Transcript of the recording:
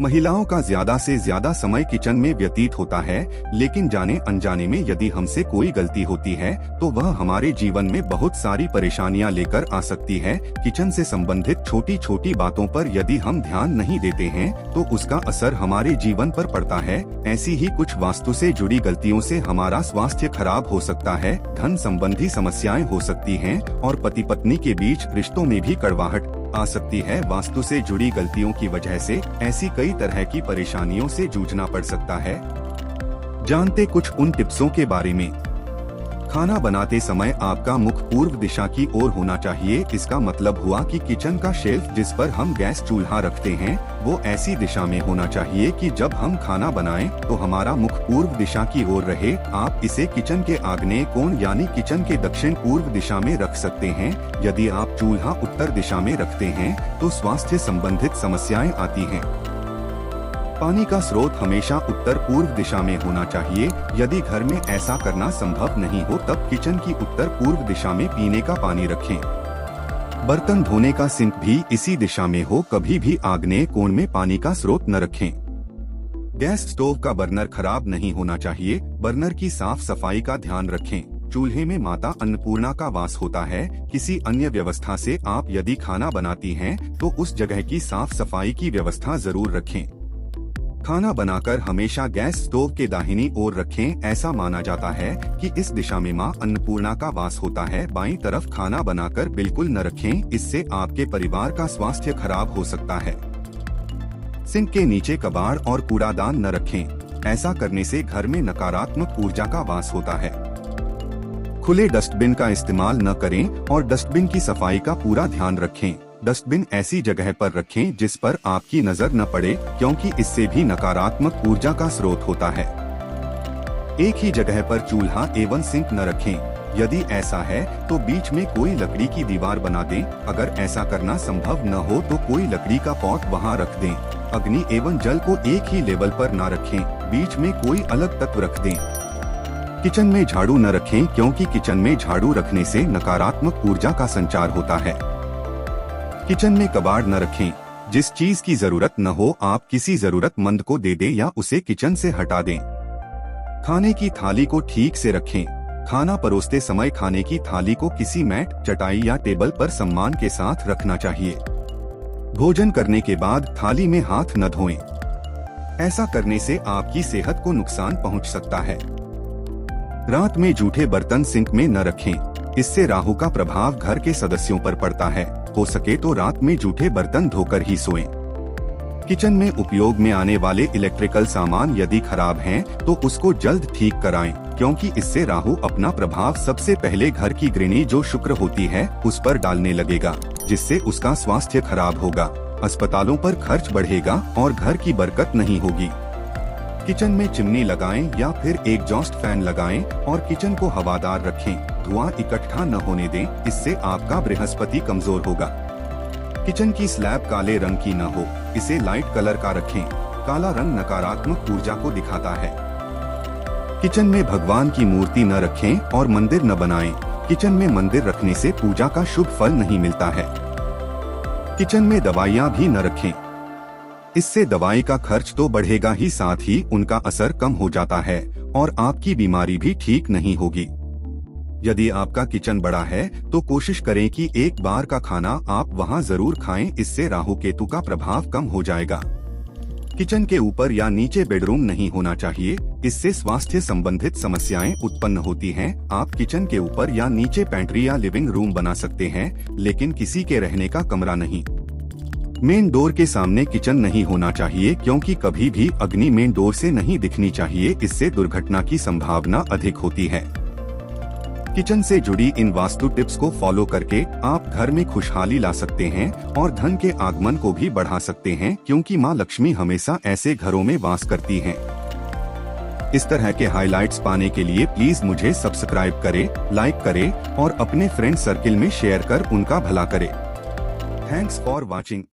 महिलाओं का ज्यादा से ज्यादा समय किचन में व्यतीत होता है, लेकिन जाने अनजाने में यदि हमसे कोई गलती होती है तो वह हमारे जीवन में बहुत सारी परेशानियां लेकर आ सकती है। किचन से संबंधित छोटी छोटी बातों पर यदि हम ध्यान नहीं देते हैं तो उसका असर हमारे जीवन पर पड़ता है। ऐसी ही कुछ वास्तु से जुड़ी गलतियों से हमारा स्वास्थ्य खराब हो सकता है, धन संबंधी समस्याएं हो सकती हैं और पति पत्नी के बीच रिश्तों में भी कड़वाहट आ सकती है। वास्तु से जुड़ी गलतियों की वजह से ऐसी कई तरह की परेशानियों से जूझना पड़ सकता है। जानते कुछ उन टिप्सों के बारे में। खाना बनाते समय आपका मुख पूर्व दिशा की ओर होना चाहिए। इसका मतलब हुआ कि किचन का शेल्फ जिस पर हम गैस चूल्हा रखते हैं वो ऐसी दिशा में होना चाहिए कि जब हम खाना बनाएं तो हमारा मुख पूर्व दिशा की ओर रहे। आप इसे किचन के आग्नेय कोण यानी किचन के दक्षिण पूर्व दिशा में रख सकते हैं। यदि आप चूल्हा उत्तर दिशा में रखते हैं तो स्वास्थ्य संबंधित समस्याएं आती हैं। पानी का स्रोत हमेशा उत्तर पूर्व दिशा में होना चाहिए। यदि घर में ऐसा करना संभव नहीं हो तब किचन की उत्तर पूर्व दिशा में पीने का पानी रखें। बर्तन धोने का सिंक भी इसी दिशा में हो। कभी भी आग्नेय कोण में पानी का स्रोत न रखें। गैस स्टोव का बर्नर खराब नहीं होना चाहिए। बर्नर की साफ सफाई का ध्यान रखें। चूल्हे में माता अन्नपूर्णा का वास होता है। किसी अन्य व्यवस्था से आप यदि खाना बनाती हैं तो उस जगह की साफ सफाई की व्यवस्था जरूर रखें। खाना बनाकर हमेशा गैस स्टोव के दाहिनी ओर रखें। ऐसा माना जाता है कि इस दिशा में मां अन्नपूर्णा का वास होता है। बाईं तरफ खाना बनाकर बिल्कुल न रखें, इससे आपके परिवार का स्वास्थ्य खराब हो सकता है। सिंक के नीचे कबाड़ और कूड़ादान न रखें। ऐसा करने से घर में नकारात्मक ऊर्जा का वास होता है। खुले डस्टबिन का इस्तेमाल न करें और डस्टबिन की सफाई का पूरा ध्यान रखें। डस्टबिन ऐसी जगह पर रखें जिस पर आपकी नजर न पड़े, क्योंकि इससे भी नकारात्मक ऊर्जा का स्रोत होता है। एक ही जगह पर चूल्हा एवं सिंक न रखें। यदि ऐसा है तो बीच में कोई लकड़ी की दीवार बना दें। अगर ऐसा करना संभव न हो तो कोई लकड़ी का पॉट वहां रख दें। अग्नि एवं जल को एक ही लेवल पर न रखें, बीच में कोई अलग तत्व रख दें। किचन में झाड़ू न रखें, क्योंकि किचन में झाड़ू रखने से नकारात्मक ऊर्जा का संचार होता है। किचन में कबाड़ न रखें। जिस चीज की जरूरत न हो आप किसी जरूरतमंद को दे दें या उसे किचन से हटा दें। खाने की थाली को ठीक से रखें। खाना परोसते समय खाने की थाली को किसी मैट, चटाई या टेबल पर सम्मान के साथ रखना चाहिए। भोजन करने के बाद थाली में हाथ न धोएं। ऐसा करने से आपकी सेहत को नुकसान पहुंच सकता है। रात में जूठे बर्तन सिंक में न रखें। इससे राहु का प्रभाव घर के सदस्यों पर पड़ता है। हो सके तो रात में जूठे बर्तन धोकर ही सोएं। किचन में उपयोग में आने वाले इलेक्ट्रिकल सामान यदि खराब हैं, तो उसको जल्द ठीक कराएं, क्योंकि इससे राहु अपना प्रभाव सबसे पहले घर की गृहिणी जो शुक्र होती है उस पर डालने लगेगा, जिससे उसका स्वास्थ्य खराब होगा, अस्पतालों पर खर्च बढ़ेगा और घर की बरकत नहीं होगी। किचन में चिमनी लगाएं या फिर एग्जॉस्ट फैन लगाएं और किचन को हवादार रखें। धुआं इकट्ठा न होने दें, इससे आपका बृहस्पति कमजोर होगा। किचन की स्लैब काले रंग की न हो, इसे लाइट कलर का रखें। काला रंग नकारात्मक ऊर्जा को दिखाता है। किचन में भगवान की मूर्ति न रखें और मंदिर न बनाएं। किचन में मंदिर रखने से पूजा का शुभ फल नहीं मिलता है। किचन में दवाइयाँ भी न रखें। इससे दवाई का खर्च तो बढ़ेगा ही, साथ ही उनका असर कम हो जाता है और आपकी बीमारी भी ठीक नहीं होगी। यदि आपका किचन बड़ा है तो कोशिश करें कि एक बार का खाना आप वहां जरूर खाएं, इससे राहु केतु का प्रभाव कम हो जाएगा। किचन के ऊपर या नीचे बेडरूम नहीं होना चाहिए, इससे स्वास्थ्य संबंधित समस्याएं उत्पन्न होती हैं। आप किचन के ऊपर या नीचे पैंट्री या लिविंग रूम बना सकते हैं, लेकिन किसी के रहने का कमरा नहीं। मेन डोर के सामने किचन नहीं होना चाहिए, क्योंकि कभी भी अग्नि मेन डोर से नहीं दिखनी चाहिए, इससे दुर्घटना की संभावना अधिक होती है। किचन से जुड़ी इन वास्तु टिप्स को फॉलो करके आप घर में खुशहाली ला सकते हैं और धन के आगमन को भी बढ़ा सकते हैं, क्योंकि मां लक्ष्मी हमेशा ऐसे घरों में वास करती हैं। इस तरह के हाइलाइट्स पाने के लिए प्लीज मुझे सब्सक्राइब करें, लाइक करें और अपने फ्रेंड सर्किल में शेयर कर उनका भला करें। Thanks for watching.